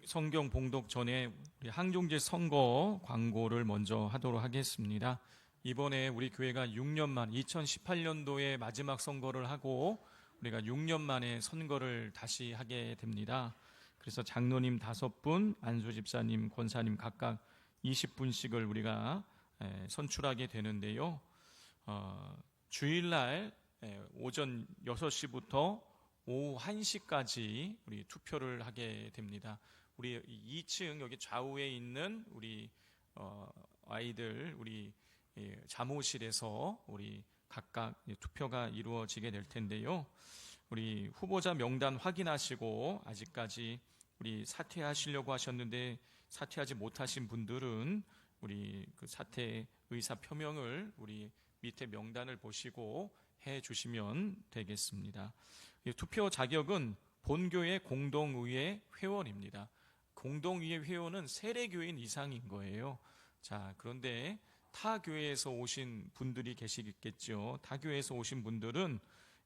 성경 봉독 전에 우리 항종제 선거 광고를 먼저 하도록 하겠습니다. 이번에 우리 교회가 6년 만 2018년도에 마지막 선거를 하고 우리가 6년 만에 선거를 다시 하게 됩니다. 그래서 장로님 5분, 안수 집사님, 권사님 각각 20분씩을 우리가 선출하게 되는데요. 주일날 오전 6시부터 오후 1시까지 우리 투표를 하게 됩니다. 우리 2층 여기 좌우에 있는 우리 아이들 우리 잠옷실에서 우리 각각 투표가 이루어지게 될 텐데요. 우리 후보자 명단 확인하시고 아직까지 우리 사퇴하시려고 하셨는데 사퇴하지 못하신 분들은 우리 그 사퇴 의사 표명을 우리 밑에 명단을 보시고 해 주시면 되겠습니다. 투표 자격은 본교회 공동의회 회원입니다. 공동의회 회원은 세례교인 이상인 거예요. 자, 그런데 타 교회에서 오신 분들이 계시겠죠. 타 교회에서 오신 분들은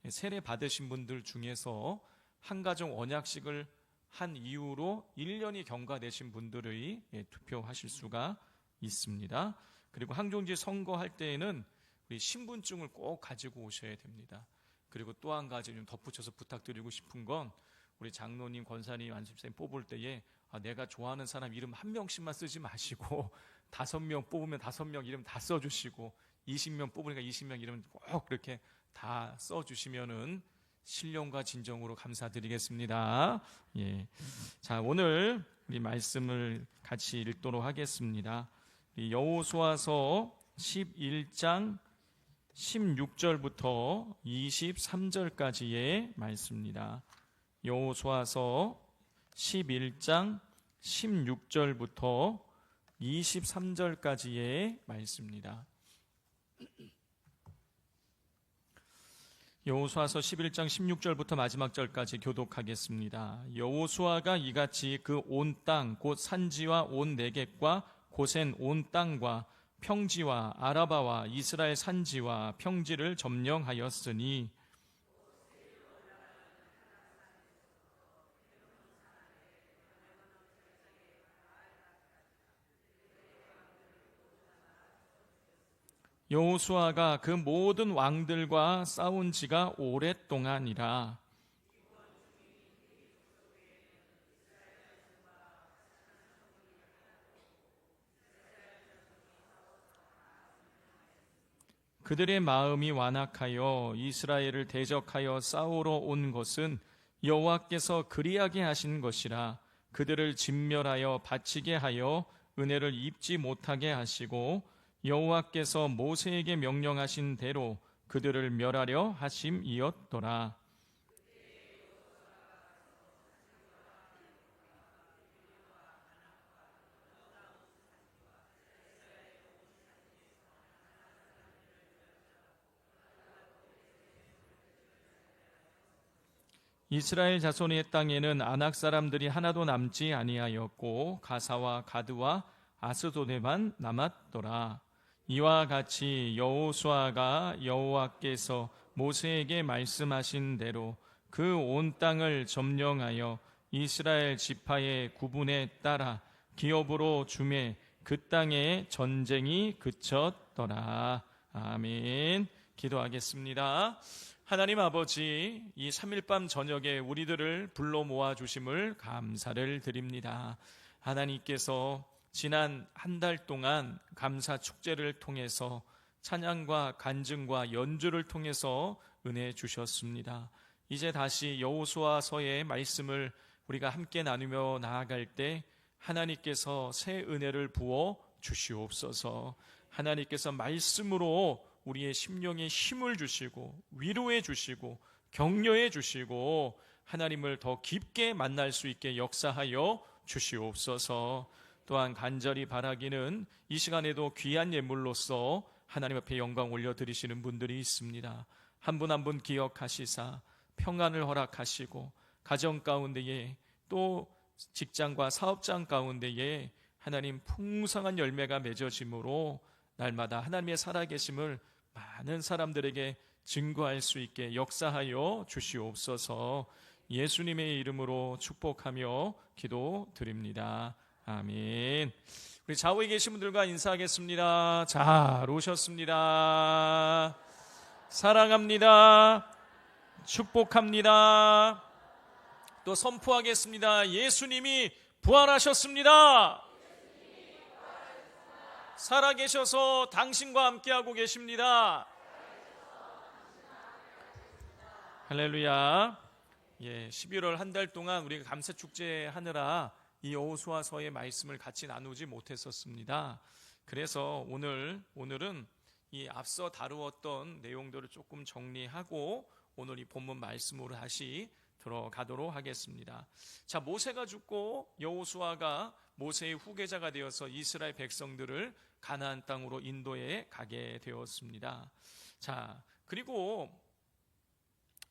세례 받으신 분들 중에서 한가정 언약식을 한 이후로 1년이 경과되신 분들의 투표하실 수가 있습니다. 그리고 항종제 선거할 때에는 우리 신분증을 꼭 가지고 오셔야 됩니다. 그리고 또 한 가지 좀 덧붙여서 부탁드리고 싶은 건 우리 장로님, 권사님, 안수집사님 뽑을 때에 내가 좋아하는 사람 이름 한 명씩만 쓰지 마시고 5명 뽑으면 5명 이름 다 써주시고 20명 뽑으니까 20명 이름 꼭 그렇게 다 써주시면은 신령과 진정으로 감사드리겠습니다. 예. 자, 오늘 우리 말씀을 같이 읽도록 하겠습니다. 여호수아서 11장 16절부터 23절까지의 말씀입니다. 여호수아서 11장 16절부터 23절까지의 말씀입니다. 여호수아서 11장 16절부터 마지막 절까지 교독하겠습니다. 여호수아가 이같이 그 온 땅 곧 산지와 온 내겝과 고센 온 땅과 평지와 아라바와 이스라엘 산지와 평지를 점령하였으니 여호수아가 그 모든 왕들과 싸운 지가 오랫동안이라. 그들의 마음이 완악하여 이스라엘을 대적하여 싸우러 온 것은 여호와께서 그리하게 하신 것이라. 그들을 진멸하여 바치게 하여 은혜를 입지 못하게 하시고 여호와께서 모세에게 명령하신 대로 그들을 멸하려 하심이었더라. 이스라엘 자손의 땅에는 아낙 사람들이 하나도 남지 아니하였고 가사와 가드와 아스도데만 남았더라. 이와 같이 여호수아가 여호와께서 모세에게 말씀하신 대로 그 온 땅을 점령하여 이스라엘 지파의 구분에 따라 기업으로 주매 그 땅에 전쟁이 그쳤더라. 아멘. 기도하겠습니다. 하나님 아버지, 이 3일 밤 저녁에 우리들을 불러 모아 주심을 감사를 드립니다. 하나님께서 지난 한 달 동안 감사 축제를 통해서 찬양과 간증과 연주를 통해서 은혜 주셨습니다. 이제 다시 여호수아서의 말씀을 우리가 함께 나누며 나아갈 때 하나님께서 새 은혜를 부어 주시옵소서. 하나님께서 말씀으로 우리의 심령에 힘을 주시고 위로해 주시고 격려해 주시고 하나님을 더 깊게 만날 수 있게 역사하여 주시옵소서. 또한 간절히 바라기는 이 시간에도 귀한 예물로서 하나님 앞에 영광 올려드리시는 분들이 있습니다. 한 분 한 분 기억하시사 평안을 허락하시고 가정 가운데에 또 직장과 사업장 가운데에 하나님 풍성한 열매가 맺어짐으로 날마다 하나님의 살아계심을 많은 사람들에게 증거할 수 있게 역사하여 주시옵소서. 예수님의 이름으로 축복하며 기도드립니다. 아멘. 우리 좌우에 계신 분들과 인사하겠습니다. 잘 오셨습니다. 사랑합니다. 축복합니다. 또 선포하겠습니다. 예수님이 부활하셨습니다. 살아계셔서 당신과 함께하고 계십니다. 할렐루야. 11월 한 달 동안 우리가 감사축제 하느라 이 여호수아서의 말씀을 같이 나누지 못했었습니다. 그래서 오늘은 이 앞서 다루었던 내용들을 조금 정리하고 오늘 이 본문 말씀으로 다시 들어가도록 하겠습니다. 자, 모세가 죽고 여호수아가 모세의 후계자가 되어서 이스라엘 백성들을 가나안 땅으로 인도해 가게 되었습니다. 자, 그리고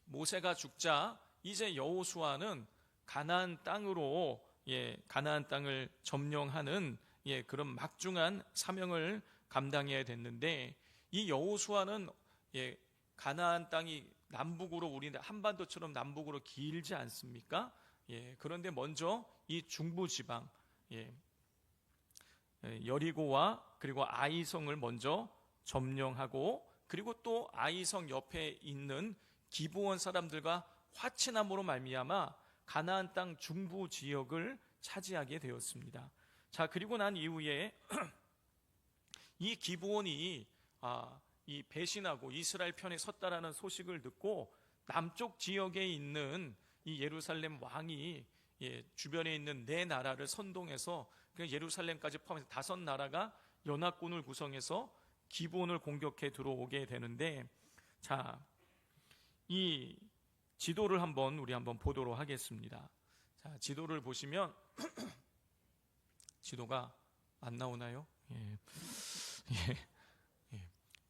모세가 죽자 이제 여호수아는 가나안 땅으로 가나안 땅을 점령하는 그런 막중한 사명을 감당해야 됐는데, 이 여호수아는 가나안 땅이 남북으로, 우리 한반도처럼 남북으로 길지 않습니까? 그런데 먼저 이 중부 지방 여리고와 그리고 아이성을 먼저 점령하고, 그리고 또 아이성 옆에 있는 기브온 사람들과 화친함으로 말미암아 가나안 땅 중부 지역을 차지하게 되었습니다. 자, 그리고 난 이후에 이 기브온이 이 배신하고 이스라엘 편에 섰다라는 소식을 듣고 남쪽 지역에 있는 이 예루살렘 왕이 주변에 있는 네 나라를 선동해서 예루살렘까지 포함해서 5나라가 연합군을 구성해서 기브온을 공격해 들어오게 되는데, 자, 이 지도를 우리 한번 보도록 하겠습니다. 자, 지도를 보시면 지도가 안 나오나요?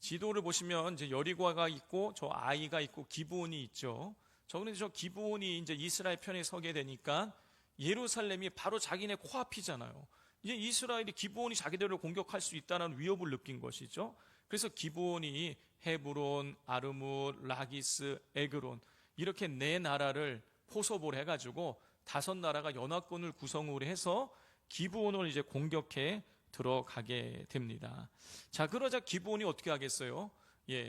지도를 보시면 이제 여리고가 있고 저 아이가 있고 기브온이 있죠. 그런데 저 기브온이 이제 이스라엘 편에 서게 되니까 예루살렘이 바로 자기네 코앞이잖아요. 이제 이스라엘이 기브온이 자기들을 공격할 수 있다는 위협을 느낀 것이죠. 그래서 기브온이 헤브론, 아르뭇, 라기스, 에그론 이렇게 네 나라를 포섭을 해가지고 5나라가 연합군을 구성을 해서 기브온을 이제 공격해 들어가게 됩니다. 자, 그러자 기브온이 어떻게 하겠어요?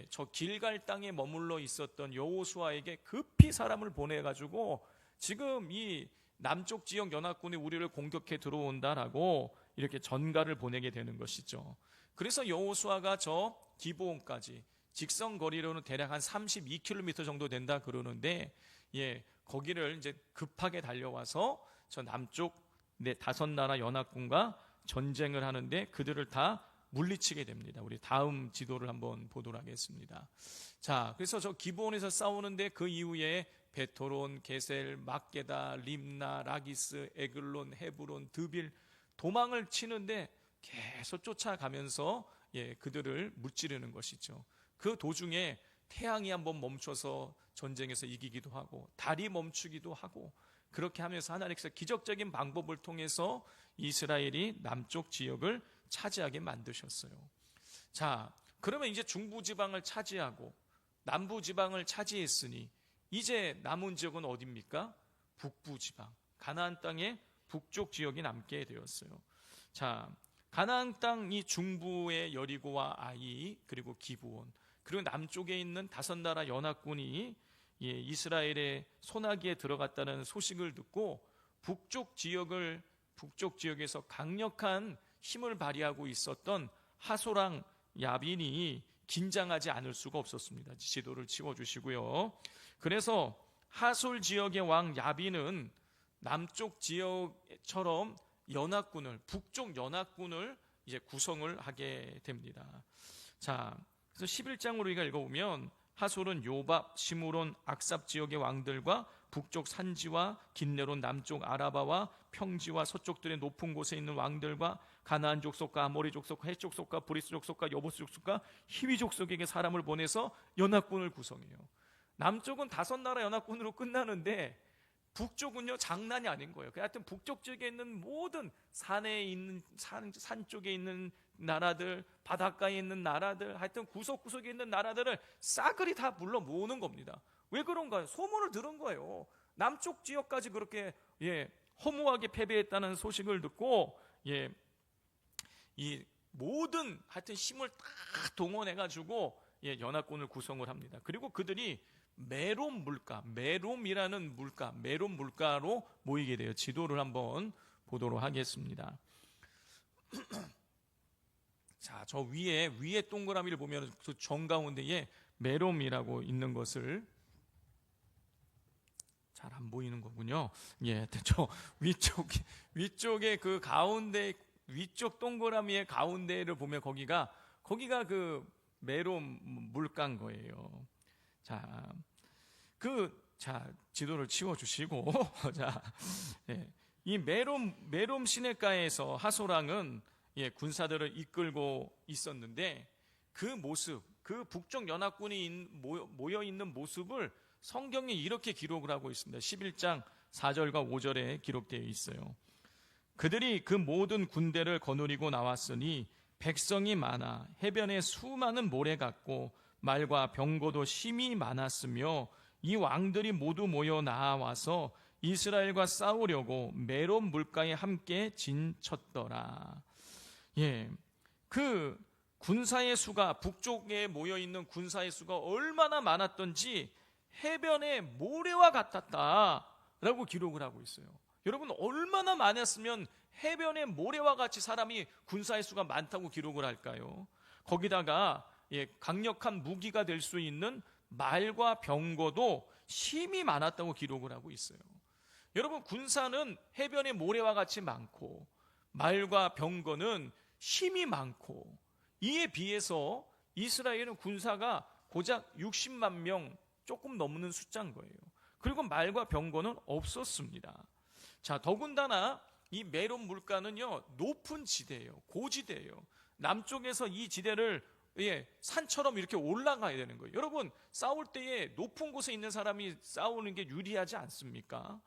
저 길갈 땅에 머물러 있었던 여호수아에게 급히 사람을 보내가지고 지금 이 남쪽 지역 연합군이 우리를 공격해 들어온다라고 이렇게 전가를 보내게 되는 것이죠. 그래서 여호수아가 저 기브온까지 직선 거리로는 대략 한 32km 정도 된다 그러는데, 거기를 이제 급하게 달려와서 저 남쪽 5나라 연합군과 전쟁을 하는데 그들을 다 물리치게 됩니다. 우리 다음 지도를 한번 보도록 하겠습니다. 자, 그래서 저 기브온에서 싸우는데 그 이후에 베토론, 게셀, 막게다, 림나, 라기스, 에글론, 헤브론, 드빌 도망을 치는데 계속 쫓아가면서 그들을 무찌르는 것이죠. 그 도중에 태양이 한번 멈춰서 전쟁에서 이기기도 하고 달이 멈추기도 하고, 그렇게 하면서 하나님께서 기적적인 방법을 통해서 이스라엘이 남쪽 지역을 차지하게 만드셨어요. 자, 그러면 이제 중부지방을 차지하고 남부지방을 차지했으니 이제 남은 지역은 어디입니까? 북부지방, 가나안 땅의 북쪽 지역이 남게 되었어요. 자, 가나안 땅 이 중부의 여리고와 아이 그리고 기브온, 그리고 남쪽에 있는 5나라 연합군이 이스라엘의 소나기에 들어갔다는 소식을 듣고 북쪽 지역에서 강력한 힘을 발휘하고 있었던 하소랑 야빈이 긴장하지 않을 수가 없었습니다. 지도를 치워주시고요. 그래서 하솔 지역의 왕 야빈은 남쪽 지역처럼 북쪽 연합군을 이제 구성을 하게 됩니다. 자, 그래서 11장으로 우리가 읽어보면 하솔은 요밥, 시므론, 악삽 지역의 왕들과 북쪽 산지와 긴네론 남쪽 아라바와 평지와 서쪽들의 높은 곳에 있는 왕들과 가나안 족속과 아모리 족속과 헷 족속과 브리스 족속과 여부스 족속과 히위 족속에게 사람을 보내서 연합군을 구성해요. 남쪽은 5나라 연합군으로 끝나는데 북쪽은요 장난이 아닌 거예요. 하여튼 북쪽 지역에 있는 모든 산에 있는 산 쪽에 있는 나라들, 바닷가에 있는 나라들, 하여튼 구석구석에 있는 나라들을 싸그리 다 불러 모으는 겁니다. 왜 그런가요? 소문을 들은 거예요. 남쪽 지역까지 그렇게 허무하게 패배했다는 소식을 듣고 이 모든 하여튼 힘을 다 동원해가지고 연합군을 구성을 합니다. 그리고 그들이 메롬 물가로 모이게 돼요. 지도를 한번 보도록 하겠습니다. 자, 저 위에 동그라미를 보면 그 정가운데에 메롬이라고 있는 것을 잘 안 보이는 거군요. 저 위쪽에 그 가운데 위쪽 동그라미의 가운데를 보면 거기가 그 메롬 물가인 거예요. 자, 지도를 치워주시고, 이 메롬 시내가에서 하소랑은 군사들을 이끌고 있었는데 그 모습, 그 북쪽 연합군이 모여 있는 모습을 성경이 이렇게 기록을 하고 있습니다. 11장 4절과 5절에 기록되어 있어요. 그들이 그 모든 군대를 거느리고 나왔으니 백성이 많아 해변에 수많은 모래 같고 말과 병거도 심히 많았으며 이 왕들이 모두 모여 나와서 이스라엘과 싸우려고 메롬 물가에 함께 진쳤더라. 그 군사의 수가, 북쪽에 모여 있는 군사의 수가 얼마나 많았던지 해변에 모래와 같았다라고 기록을 하고 있어요. 여러분, 얼마나 많았으면 해변에 모래와 같이 사람이 군사의 수가 많다고 기록을 할까요? 거기다가 강력한 무기가 될 수 있는 말과 병거도 심히 많았다고 기록을 하고 있어요. 여러분, 군사는 해변에 모래와 같이 많고 말과 병거는 힘이 많고, 이에 비해서 이스라엘은 군사가 고작 60만 명 조금 넘는 숫자인 거예요. 그리고 말과 병거는 없었습니다. 자, 더군다나 이 메롬 물가는요, 높은 지대예요. 고지대예요. 남쪽에서 이 지대를 산처럼 이렇게 올라가야 되는 거예요. 여러분, 싸울 때에 높은 곳에 있는 사람이 싸우는 게 유리하지 않습니까?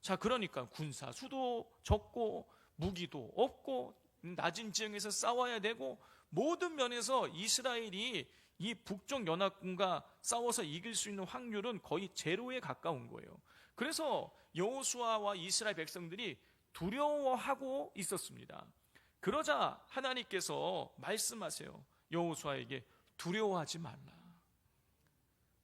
자, 그러니까 군사 수도 적고 무기도 없고 낮은 지형에서 싸워야 되고, 모든 면에서 이스라엘이 이 북쪽 연합군과 싸워서 이길 수 있는 확률은 거의 제로에 가까운 거예요. 그래서 여호수아와 이스라엘 백성들이 두려워하고 있었습니다. 그러자 하나님께서 말씀하세요. 여호수아에게 두려워하지 말라.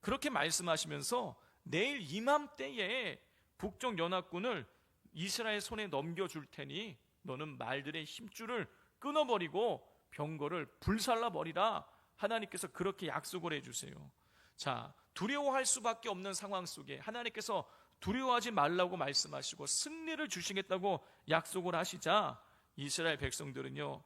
그렇게 말씀하시면서 내일 이맘때에 북쪽 연합군을 이스라엘 손에 넘겨줄 테니 너는 말들의 힘줄을 끊어버리고 병거를 불살라버리라. 하나님께서 그렇게 약속을 해주세요. 자, 두려워할 수밖에 없는 상황 속에 하나님께서 두려워하지 말라고 말씀하시고 승리를 주시겠다고 약속을 하시자 이스라엘 백성들은요,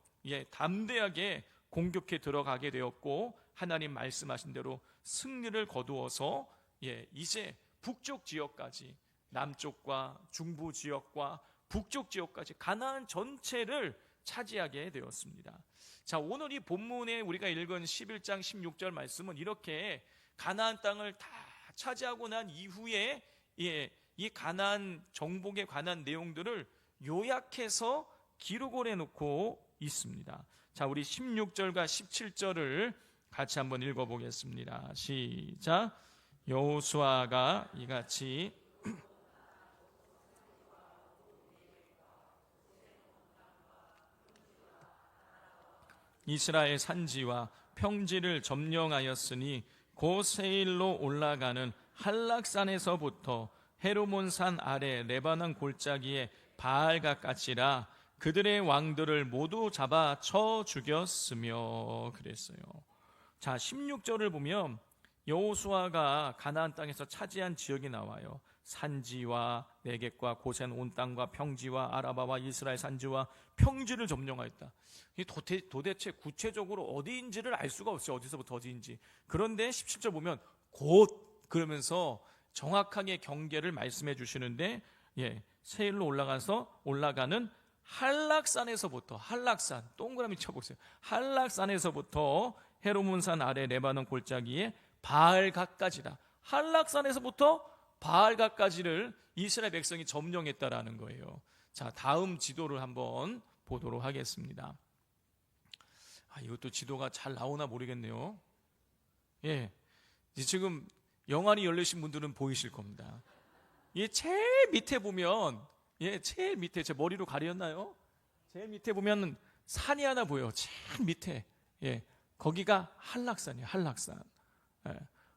담대하게 공격해 들어가게 되었고, 하나님 말씀하신 대로 승리를 거두어서 이제 북쪽 지역까지, 남쪽과 중부 지역과 북쪽 지역까지 가나안 전체를 차지하게 되었습니다. 자, 오늘 이 본문에 우리가 읽은 11장 16절 말씀은 이렇게 가나안 땅을 다 차지하고 난 이후에 이 가나안 정복에 관한 내용들을 요약해서 기록을 해놓고 있습니다. 자, 우리 16절과 17절을 같이 한번 읽어보겠습니다. 시작. 여호수아가 이같이 이스라엘 산지와 평지를 점령하였으니 곧 세일로 올라가는 한락산에서부터 헤르몬산 아래 레바논 골짜기에 바알갓까지라 그들의 왕들을 모두 잡아 쳐 죽였으며 그랬어요. 자, 16절을 보면 여호수아가 가나안 땅에서 차지한 지역이 나와요. 산지와 네겝과 고센 온 땅과 평지와 아라바와 이스라엘 산지와 평지를 점령하였다. 도대체 구체적으로 어디인지를 알 수가 없어요. 어디서부터 어디인지. 그런데 17절 보면 곧 그러면서 정확하게 경계를 말씀해 주시는데, 세일로 올라가는 한락산에서부터, 한락산 동그라미 쳐보세요. 한락산에서부터 헤르몬산 아래 레바논 골짜기에 바알갓까지라. 한락산에서부터 바알갓까지를 이스라엘 백성이 점령했다라는 거예요. 자, 다음 지도를 한번 보도록 하겠습니다. 이것도 지도가 잘 나오나 모르겠네요. 지금 영안이 열리신 분들은 보이실 겁니다. 이 제일 밑에 보면, 제일 밑에, 제 머리로 가렸나요? 제일 밑에 보면 산이 하나 보여요. 제일 밑에. 거기가 한락산이에요. 한락산.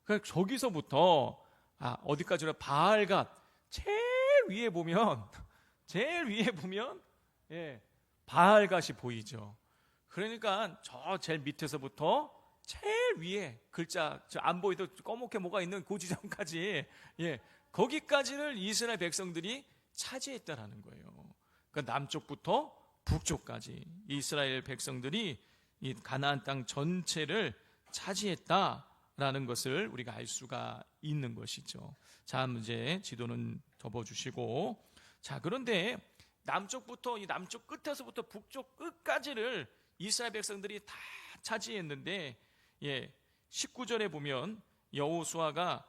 그러니까 저기서부터 어디까지나 바알갓 제일 위에 보면 바알갓이 보이죠. 그러니까 저 제일 밑에서부터 제일 위에 글자 안 보이도 꺼멓게 뭐가 있는 그 지점까지 거기까지를 이스라엘 백성들이 차지했다라는 거예요. 그러니까 남쪽부터 북쪽까지 이스라엘 백성들이 이 가나안 땅 전체를 차지했다라는 것을 우리가 알 수가 있는 것이죠. 자, 이제 지도는 접어주시고, 자, 그런데 남쪽부터 이 남쪽 끝에서부터 북쪽 끝까지를 이스라엘 백성들이 다 차지했는데, 19절에 보면 여호수아가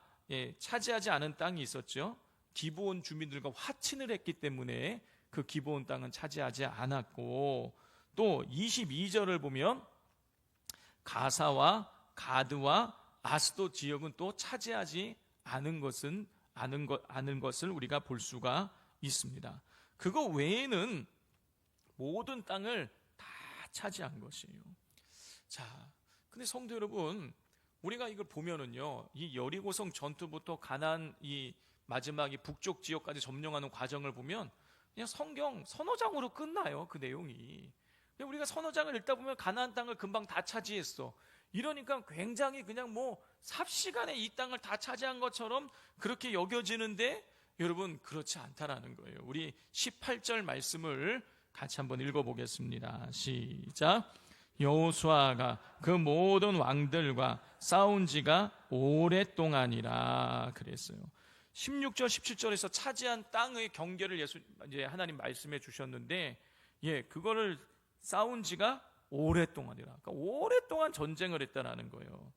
차지하지 않은 땅이 있었죠. 기브온 주민들과 화친을 했기 때문에 그 기브온 땅은 차지하지 않았고, 또 22절을 보면 가사와 가드와 아스도 지역은 또 차지하지 않은 것을 우리가 볼 수가 있습니다. 그거 외에는 모든 땅을 다 차지한 것이에요. 자, 근데 성도 여러분, 우리가 이걸 보면은요, 이 여리고성 전투부터 가나안 이 마지막 이 북쪽 지역까지 점령하는 과정을 보면 그냥 성경 선호장으로 끝나요. 그 내용이. 우리가 선호장을 읽다 보면 가나안 땅을 금방 다 차지했어. 이러니까 굉장히 그냥 뭐 삽시간에 이 땅을 다 차지한 것처럼 그렇게 여겨지는데, 여러분 그렇지 않다라는 거예요. 우리 18절 말씀을 같이 한번 읽어보겠습니다. 시작. 여호수아가 그 모든 왕들과 싸운 지가 오랫동안이라 그랬어요. 16절 17절에서 차지한 땅의 경계를 이제 하나님 말씀해 주셨는데, 그거를 싸운 지가 오랫동안이라. 그러니까 오랫동안 전쟁을 했다라는 거예요.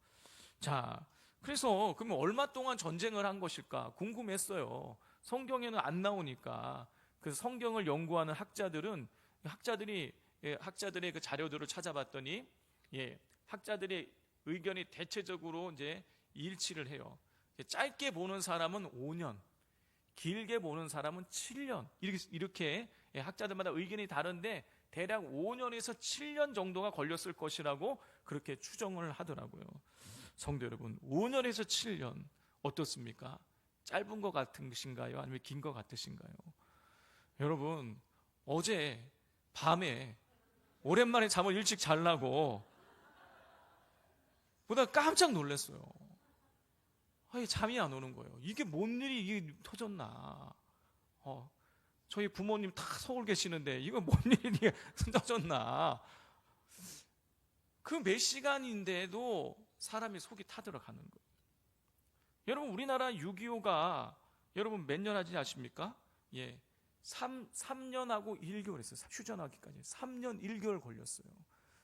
자, 그래서 그러면 얼마 동안 전쟁을 한 것일까 궁금했어요. 성경에는 안 나오니까. 그 성경을 연구하는 학자들의 그 자료들을 찾아봤더니, 학자들의 의견이 대체적으로 이제 일치를 해요. 짧게 보는 사람은 5년, 길게 보는 사람은 7년. 이렇게 학자들마다 의견이 다른데 대략 5년에서 7년 정도가 걸렸을 것이라고 그렇게 추정을 하더라고요. 성도 여러분, 5년에서 7년 어떻습니까? 짧은 것 같으신가요? 아니면 긴 것 같으신가요? 여러분, 어제 밤에 오랜만에 잠을 일찍 자려고 보다 깜짝 놀랐어요. 잠이 안 오는 거예요. 이게 뭔 일이 이게 터졌나? 저희 부모님 다 서울 계시는데 이거 뭔 일이 터졌나? 그 몇 시간인데도 사람이 속이 타들어가는 거예요. 여러분, 우리나라 6.25가 여러분 몇 년 하지 아십니까? 3년하고 1개월 했어요. 휴전하기까지 3년 1개월 걸렸어요.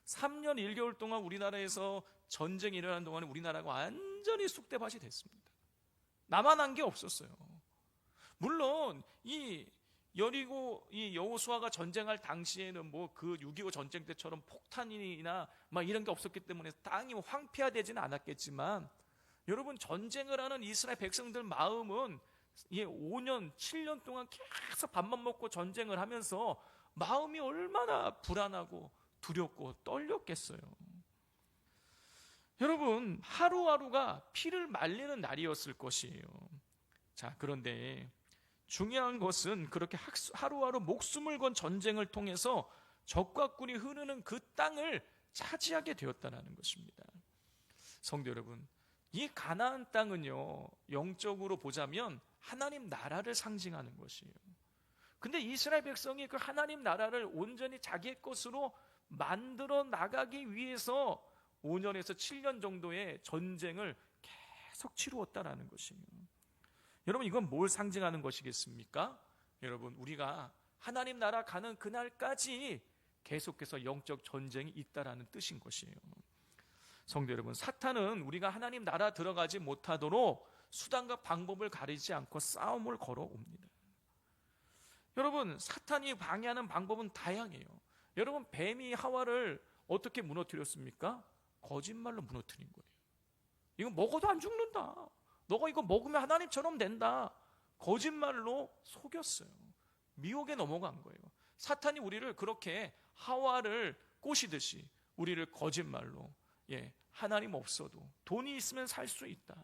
3년 1개월 동안 우리나라에서 전쟁이 일어나는 동안에 우리나라가 완전히 쑥대밭이 됐습니다. 남아난 게 없었어요. 물론 이 여호수아가 전쟁할 당시에는 뭐 그 6.25 전쟁 때처럼 폭탄이나 막 이런 게 없었기 때문에 땅이 황폐화되지는 않았겠지만, 여러분 전쟁을 하는 이스라엘 백성들 마음은 5년, 7년 동안 계속 밥만 먹고 전쟁을 하면서 마음이 얼마나 불안하고 두렵고 떨렸겠어요. 여러분, 하루하루가 피를 말리는 날이었을 것이에요. 자, 그런데 중요한 것은 그렇게 하루하루 목숨을 건 전쟁을 통해서 적과 꿀이 흐르는 그 땅을 차지하게 되었다는 것입니다. 성도 여러분, 이 가나안 땅은요, 영적으로 보자면 하나님 나라를 상징하는 것이에요. 근데 이스라엘 백성이 그 하나님 나라를 온전히 자기의 것으로 만들어 나가기 위해서 5년에서 7년 정도의 전쟁을 계속 치루었다라는 것이에요. 여러분, 이건 뭘 상징하는 것이겠습니까? 여러분, 우리가 하나님 나라 가는 그날까지 계속해서 영적 전쟁이 있다라는 뜻인 것이에요. 성도 여러분, 사탄은 우리가 하나님 나라 들어가지 못하도록 수단과 방법을 가리지 않고 싸움을 걸어옵니다. 여러분, 사탄이 방해하는 방법은 다양해요. 여러분, 뱀이 하와를 어떻게 무너뜨렸습니까? 거짓말로 무너뜨린 거예요. 이거 먹어도 안 죽는다. 너가 이거 먹으면 하나님처럼 된다. 거짓말로 속였어요. 미혹에 넘어간 거예요. 사탄이 우리를 그렇게 하와를 꼬시듯이 우리를 거짓말로, 하나님 없어도 돈이 있으면 살 수 있다,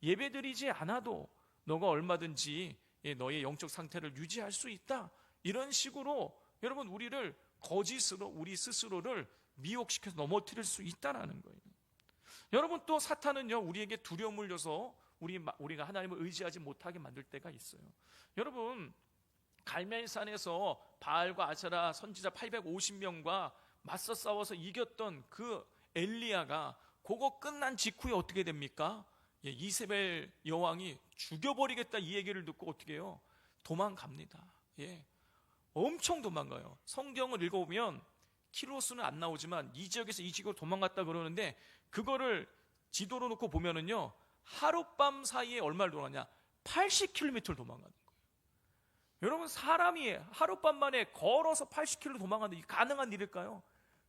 예배드리지 않아도 너가 얼마든지 너의 영적 상태를 유지할 수 있다, 이런 식으로 여러분 우리를 거짓으로 우리 스스로를 미혹시켜서 넘어뜨릴 수 있다는 거예요. 여러분, 또 사탄은요 우리에게 두려움을 줘서 우리가 하나님을 의지하지 못하게 만들 때가 있어요. 여러분, 갈멜산에서 바알과 아세라 선지자 850명과 맞서 싸워서 이겼던 그 엘리야가 그거 끝난 직후에 어떻게 됩니까? 이세벨 여왕이 죽여버리겠다 이 얘기를 듣고 어떻게 해요? 도망갑니다. 엄청 도망가요. 성경을 읽어보면 키로수는 안 나오지만 이 지역에서 이 지역으로 도망갔다 그러는데, 그거를 지도로 놓고 보면은요 하룻밤 사이에 얼마를 도망가냐? 80km를 도망가는 거예요. 여러분, 사람이 하룻밤 만에 걸어서 80km 도망가는 게 가능한 일일까요?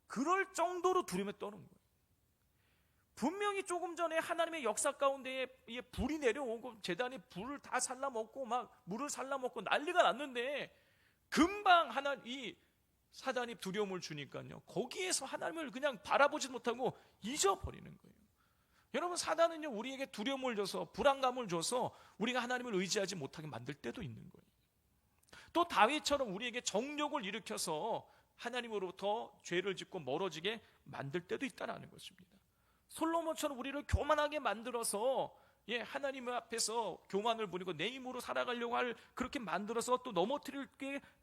그럴 정도로 두려움에 떠는 거예요. 분명히 조금 전에 하나님의 역사 가운데에 불이 내려오고 제단에 불을 다 살라먹고 막 물을 살라먹고 난리가 났는데, 금방 이 사단이 두려움을 주니까요 거기에서 하나님을 그냥 바라보지 못하고 잊어버리는 거예요. 여러분, 사단은요 우리에게 두려움을 줘서 불안감을 줘서 우리가 하나님을 의지하지 못하게 만들 때도 있는 거예요. 또 다윗처럼 우리에게 정욕을 일으켜서 하나님으로부터 죄를 짓고 멀어지게 만들 때도 있다는 것입니다. 솔로몬처럼 우리를 교만하게 만들어서 하나님 앞에서 교만을 부리고 내 힘으로 살아가려고 그렇게 만들어서 또 넘어뜨릴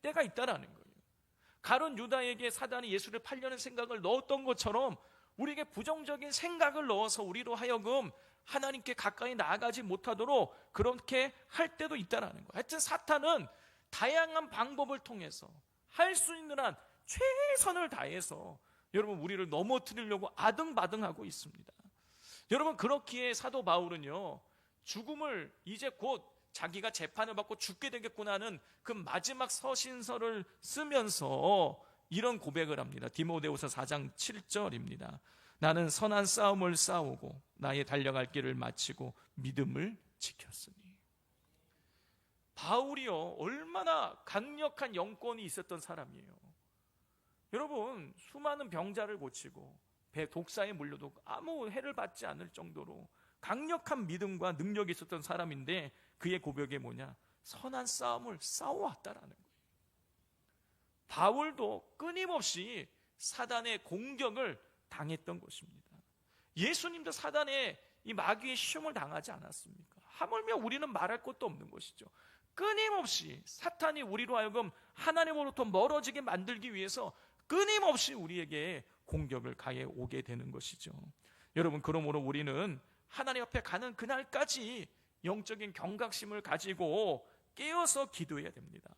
때가 있다는 거예요. 가룟 유다에게 사단이 예수를 팔려는 생각을 넣었던 것처럼 우리에게 부정적인 생각을 넣어서 우리로 하여금 하나님께 가까이 나아가지 못하도록 그렇게 할 때도 있다는 거예요. 하여튼 사탄은 다양한 방법을 통해서 할 수 있는 한 최선을 다해서 여러분 우리를 넘어뜨리려고 아등바등하고 있습니다. 여러분, 그렇기에 사도 바울은요 죽음을 이제 곧 자기가 재판을 받고 죽게 되겠구나 하는 그 마지막 서신서를 쓰면서 이런 고백을 합니다. 디모데후서 4장 7절입니다. 나는 선한 싸움을 싸우고 나의 달려갈 길을 마치고 믿음을 지켰으니. 바울이요 얼마나 강력한 영권이 있었던 사람이에요. 여러분, 수많은 병자를 고치고 독사에 물려도 아무 해를 받지 않을 정도로 강력한 믿음과 능력이 있었던 사람인데, 그의 고백이 뭐냐? 선한 싸움을 싸워왔다라는 거예요. 바울도 끊임없이 사단의 공격을 당했던 것입니다. 예수님도 사단의 이 마귀의 시험을 당하지 않았습니까? 하물며 우리는 말할 것도 없는 것이죠. 끊임없이 사탄이 우리로 하여금 하나님으로부터 멀어지게 만들기 위해서 끊임없이 우리에게 공격을 가해 오게 되는 것이죠. 여러분, 그러므로 우리는 하나님 앞에 가는 그날까지 영적인 경각심을 가지고 깨어서 기도해야 됩니다.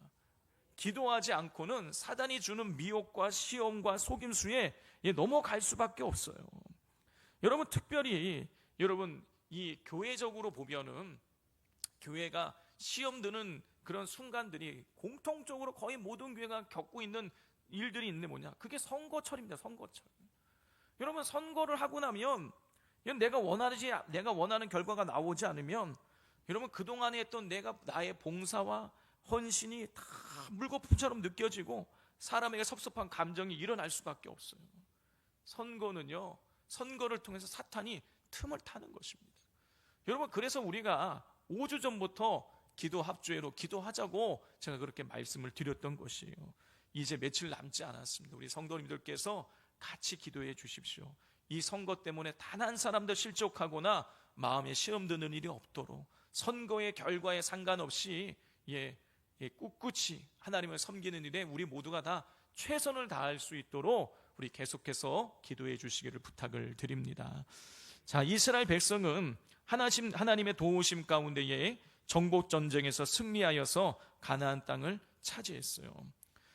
기도하지 않고는 사단이 주는 미혹과 시험과 속임수에 넘어갈 수밖에 없어요. 여러분, 특별히 여러분 이 교회적으로 보면은 교회가 시험 드는 그런 순간들이 공통적으로 거의 모든 교회가 겪고 있는 일들이 있는데 뭐냐? 그게 선거철입니다. 선거철. 여러분, 선거를 하고 나면 내가 원하는 결과가 나오지 않으면 여러분 그동안에 했던 나의 봉사와 헌신이 다 물거품처럼 느껴지고 사람에게 섭섭한 감정이 일어날 수밖에 없어요. 선거는요, 선거를 통해서 사탄이 틈을 타는 것입니다. 여러분, 그래서 우리가 5주 전부터 기도 합주회로 기도하자고 제가 그렇게 말씀을 드렸던 것이에요. 이제 며칠 남지 않았습니다. 우리 성도님들께서 같이 기도해 주십시오. 이 선거 때문에 단 한 사람도 실족하거나 마음에 시험 드는 일이 없도록 선거의 결과에 상관없이 꿋꿋이 하나님을 섬기는 일에 우리 모두가 다 최선을 다할 수 있도록 우리 계속해서 기도해 주시기를 부탁을 드립니다. 자, 이스라엘 백성은 하나님의 도우심 가운데에 정복 전쟁에서 승리하여서 가나안 땅을 차지했어요.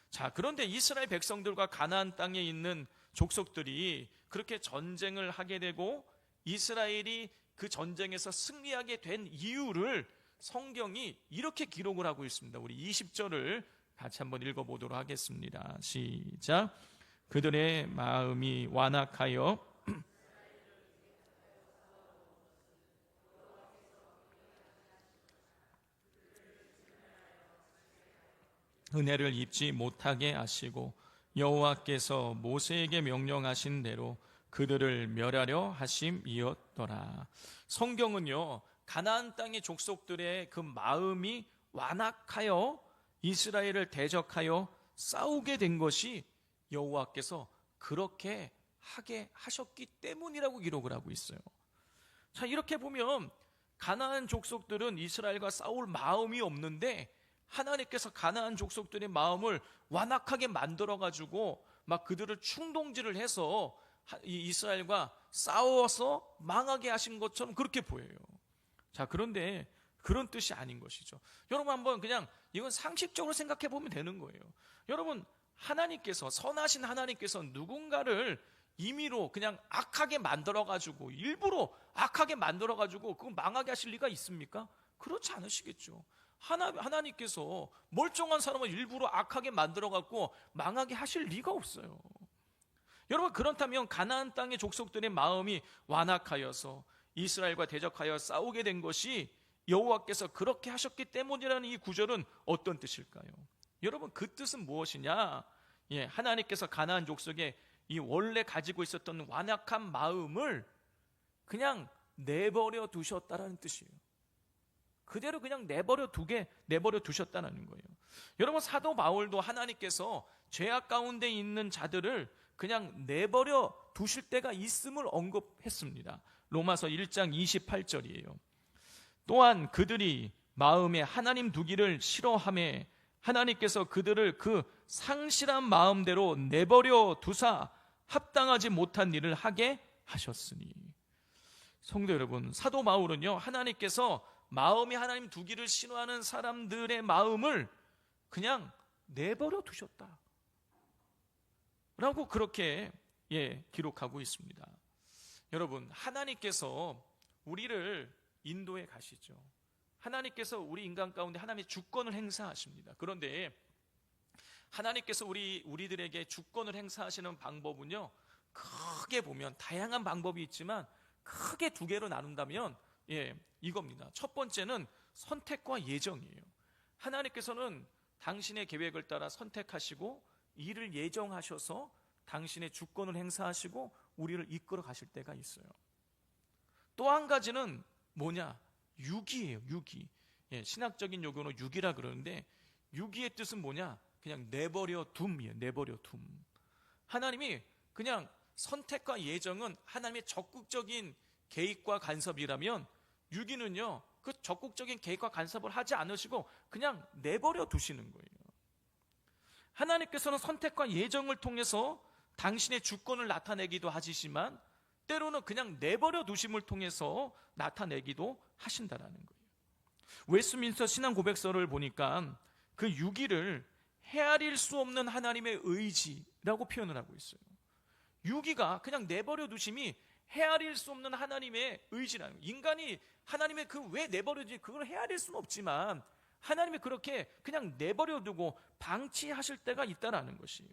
자, 그런데 이스라엘 백성들과 가나안 땅에 있는 족속들이 그렇게 전쟁을 하게 되고 이스라엘이 그 전쟁에서 승리하게 된 이유를 성경이 이렇게 기록을 하고 있습니다. 우리 20절을 같이 한번 읽어보도록 하겠습니다. 시작. 그들의 마음이 완악하여 은혜를 입지 못하게 하시고 여호와께서 모세에게 명령하신 대로 그들을 멸하려 하심이었더라. 성경은요, 가나안 땅의 족속들의 그 마음이 완악하여 이스라엘을 대적하여 싸우게 된 것이 여호와께서 그렇게 하게 하셨기 때문이라고 기록을 하고 있어요. 자, 이렇게 보면 가나안 족속들은 이스라엘과 싸울 마음이 없는데 하나님께서 가나안 족속들의 마음을 완악하게 만들어가지고 막 그들을 충동질을 해서 이스라엘과 싸워서 망하게 하신 것처럼 그렇게 보여요. 자, 그런데 그런 뜻이 아닌 것이죠. 여러분, 한번 그냥 이건 상식적으로 생각해 보면 되는 거예요. 여러분, 하나님께서, 선하신 하나님께서 누군가를 임의로 그냥 악하게 만들어가지고, 일부러 악하게 만들어가지고 그거 망하게 하실 리가 있습니까? 그렇지 않으시겠죠. 하나님께서 멀쩡한 사람을 일부러 악하게 만들어갖고 망하게 하실 리가 없어요. 여러분, 그렇다면 가나안 땅의 족속들의 마음이 완악하여서 이스라엘과 대적하여 싸우게 된 것이 여호와께서 그렇게 하셨기 때문이라는 이 구절은 어떤 뜻일까요? 여러분, 그 뜻은 무엇이냐? 하나님께서 가나안 족속에 이 원래 가지고 있었던 완악한 마음을 그냥 내버려 두셨다라는 뜻이에요. 그대로 그냥 내버려 두셨다는 거예요. 여러분, 사도 바울도 하나님께서 죄악 가운데 있는 자들을 그냥 내버려 두실 때가 있음을 언급했습니다. 로마서 1장 28절이에요. 또한 그들이 마음에 하나님 두기를 싫어하매 하나님께서 그들을 그 상실한 마음대로 내버려 두사 합당하지 못한 일을 하게 하셨으니. 성도 여러분, 사도 바울은요, 하나님께서 마음에 하나님 두기를 싫어하는 사람들의 마음을 그냥 내버려 두셨다 라고 그렇게 기록하고 있습니다. 여러분, 하나님께서 우리를 인도해 가시죠. 하나님께서 우리 인간 가운데 하나님의 주권을 행사하십니다. 그런데 하나님께서 우리들에게 주권을 행사하시는 방법은요, 크게 보면 다양한 방법이 있지만 크게 두 개로 나눈다면 이겁니다. 첫 번째는 선택과 예정이에요. 하나님께서는 당신의 계획을 따라 선택하시고 일을 예정하셔서 당신의 주권을 행사하시고 우리를 이끌어 가실 때가 있어요. 또 한 가지는 뭐냐? 유기예요. 유기. 신학적인 용어로 유기라 그러는데, 유기의 뜻은 뭐냐? 그냥 내버려 둠이에요. 내버려 둠. 하나님이 그냥 선택과 예정은 하나님의 적극적인 개입과 간섭이라면, 유기는요, 그 적극적인 개입과 간섭을 하지 않으시고 그냥 내버려 두시는 거예요. 하나님께서는 선택과 예정을 통해서 당신의 주권을 나타내기도 하시지만 때로는 그냥 내버려 두심을 통해서 나타내기도 하신다라는 거예요. 웨스트민스터 신앙 고백서를 보니까 그 유기를 헤아릴 수 없는 하나님의 의지라고 표현을 하고 있어요. 유기가 그냥 내버려 두심이 헤아릴 수 없는 하나님의 의지라는 거예요. 인간이 하나님의 그 왜 내버려 두지 그걸 헤아릴 수는 없지만 하나님이 그렇게 그냥 내버려 두고 방치하실 때가 있다라는 것이에요.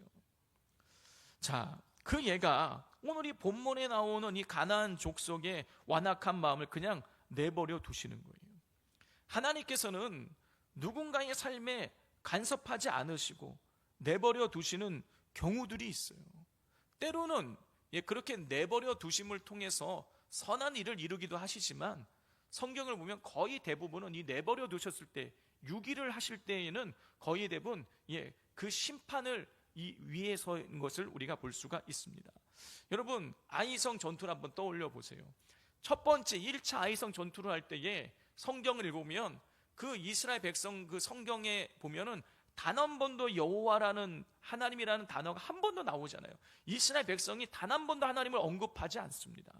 자, 그 예가 오늘 이 본문에 나오는 이 가나안 족속의 완악한 마음을 그냥 내버려 두시는 거예요. 하나님께서는 누군가의 삶에 간섭하지 않으시고 내버려 두시는 경우들이 있어요. 때로는 그렇게 내버려 두심을 통해서 선한 일을 이루기도 하시지만 성경을 보면 거의 대부분은 이 내버려 두셨을 때, 유기를 하실 때에는 거의 대부분 그 심판을 이 위에 서인 것을 우리가 볼 수가 있습니다. 여러분, 아이성 전투를 한번 떠올려 보세요. 첫 번째 1차 아이성 전투를 할 때에 성경을 읽으면 그 이스라엘 백성 그 성경에 보면은 단 한 번도 여호와라는 하나님이라는 단어가 한 번도 나오잖아요. 이스라엘 백성이 단 한 번도 하나님을 언급하지 않습니다.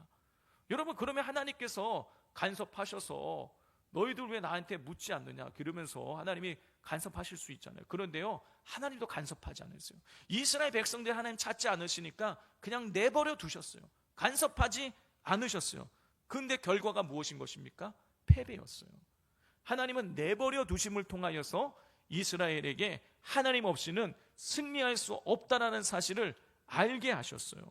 여러분, 그러면 하나님께서 간섭하셔서 너희들 왜 나한테 묻지 않느냐 그러면서 하나님이 간섭하실 수 있잖아요. 그런데요, 하나님도 간섭하지 않으세요. 이스라엘 백성들 하나님 찾지 않으시니까 그냥 내버려 두셨어요. 간섭하지 않으셨어요. 그런데 결과가 무엇인 것입니까? 패배였어요. 하나님은 내버려 두심을 통하여서 이스라엘에게 하나님 없이는 승리할 수 없다라는 사실을 알게 하셨어요.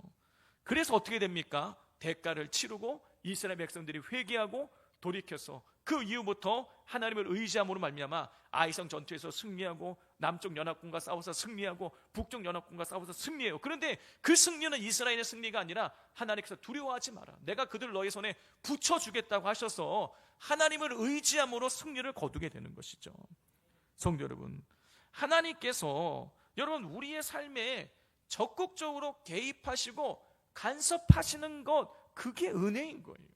그래서 어떻게 됩니까? 대가를 치르고 이스라엘 백성들이 회개하고 돌이켜서 그 이후부터 하나님을 의지함으로 말미암아 아이성 전투에서 승리하고 남쪽 연합군과 싸워서 승리하고 북쪽 연합군과 싸워서 승리해요. 그런데 그 승리는 이스라엘의 승리가 아니라 하나님께서 두려워하지 마라, 내가 그들 너의 손에 붙여주겠다고 하셔서 하나님을 의지함으로 승리를 거두게 되는 것이죠. 성도 여러분, 하나님께서 여러분 우리의 삶에 적극적으로 개입하시고 간섭하시는 것, 그게 은혜인 거예요.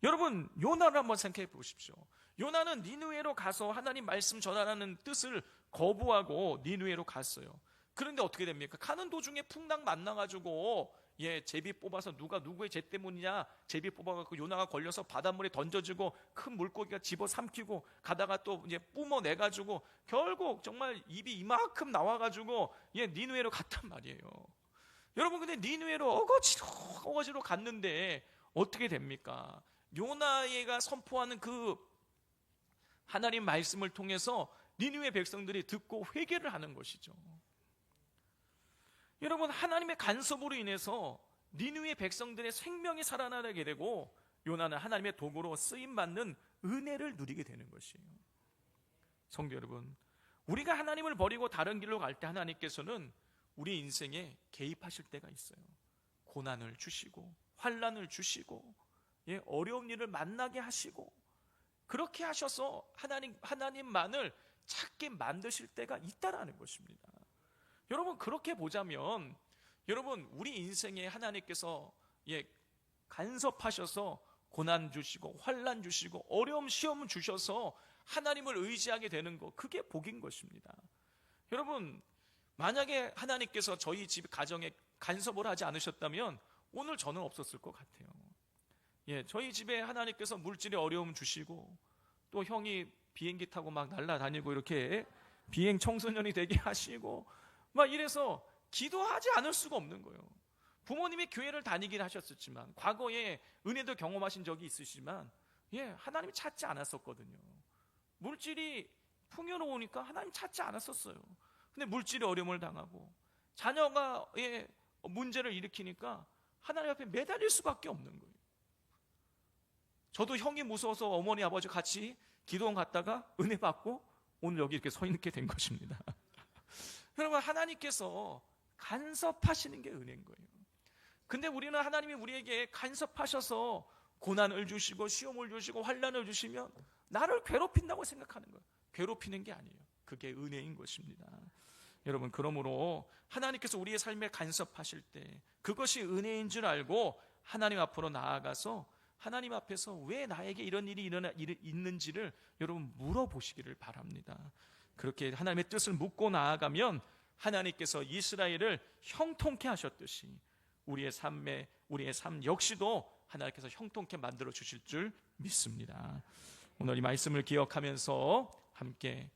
여러분 요나를 한번 생각해 보십시오. 요나는 니느웨로 가서 하나님 말씀 전하라는 뜻을 거부하고 니느웨로 갔어요. 그런데 어떻게 됩니까? 가는 도중에 풍랑 만나가지고 제비 뽑아서 누가 누구의 죄 때문이냐, 제비 뽑아갖고 요나가 걸려서 바닷물에 던져지고 큰 물고기가 집어삼키고 가다가 또 이제 뿜어내가지고 결국 정말 입이 이만큼 나와가지고 니느웨로 갔단 말이에요. 여러분 근데 니느웨로 어거지로 갔는데 어떻게 됩니까? 요나가 선포하는 그 하나님 말씀을 통해서 니느웨 백성들이 듣고 회개를 하는 것이죠. 여러분 하나님의 간섭으로 인해서 니느웨 백성들의 생명이 살아나게 되고 요나는 하나님의 도구로 쓰임받는 은혜를 누리게 되는 것이에요. 성도 여러분, 우리가 하나님을 버리고 다른 길로 갈 때 하나님께서는 우리 인생에 개입하실 때가 있어요. 고난을 주시고 환난을 주시고 어려운 일을 만나게 하시고, 그렇게 하셔서 하나님만을 찾게 만드실 때가 있다라는 것입니다. 여러분 그렇게 보자면 여러분 우리 인생에 하나님께서 간섭하셔서 고난 주시고 환난 주시고 어려움 시험 주셔서 하나님을 의지하게 되는 것, 그게 복인 것입니다. 여러분 만약에 하나님께서 저희 집 가정에 간섭을 하지 않으셨다면 오늘 저는 없었을 것 같아요. 저희 집에 하나님께서 물질의 어려움 주시고 또 형이 비행기 타고 막 날아다니고 이렇게 비행 청소년이 되게 하시고 막 이래서 기도하지 않을 수가 없는 거예요. 부모님이 교회를 다니긴 하셨었지만 과거에 은혜도 경험하신 적이 있으시지만 하나님 찾지 않았었거든요. 물질이 풍요로우니까 하나님 찾지 않았었어요. 근데 물질의 어려움을 당하고 자녀가 문제를 일으키니까 하나님 앞에 매달릴 수밖에 없는 거예요. 저도 형이 무서워서 어머니 아버지 같이 기도원 갔다가 은혜 받고 오늘 여기 이렇게 서 있게 된 것입니다. 여러분 하나님께서 간섭하시는 게 은혜인 거예요. 근데 우리는 하나님이 우리에게 간섭하셔서 고난을 주시고 시험을 주시고 환난을 주시면 나를 괴롭힌다고 생각하는 거예요. 괴롭히는 게 아니에요. 그게 은혜인 것입니다. 여러분 그러므로 하나님께서 우리의 삶에 간섭하실 때 그것이 은혜인 줄 알고 하나님 앞으로 나아가서 하나님 앞에서 왜 나에게 이런 일이 있는지를 여러분 물어보시기를 바랍니다. 그렇게 하나님의 뜻을 묻고 나아가면 하나님께서 이스라엘을 형통케 하셨듯이 우리의 삶 역시도 하나님께서 형통케 만들어 주실 줄 믿습니다. 오늘 이 말씀을 기억하면서 함께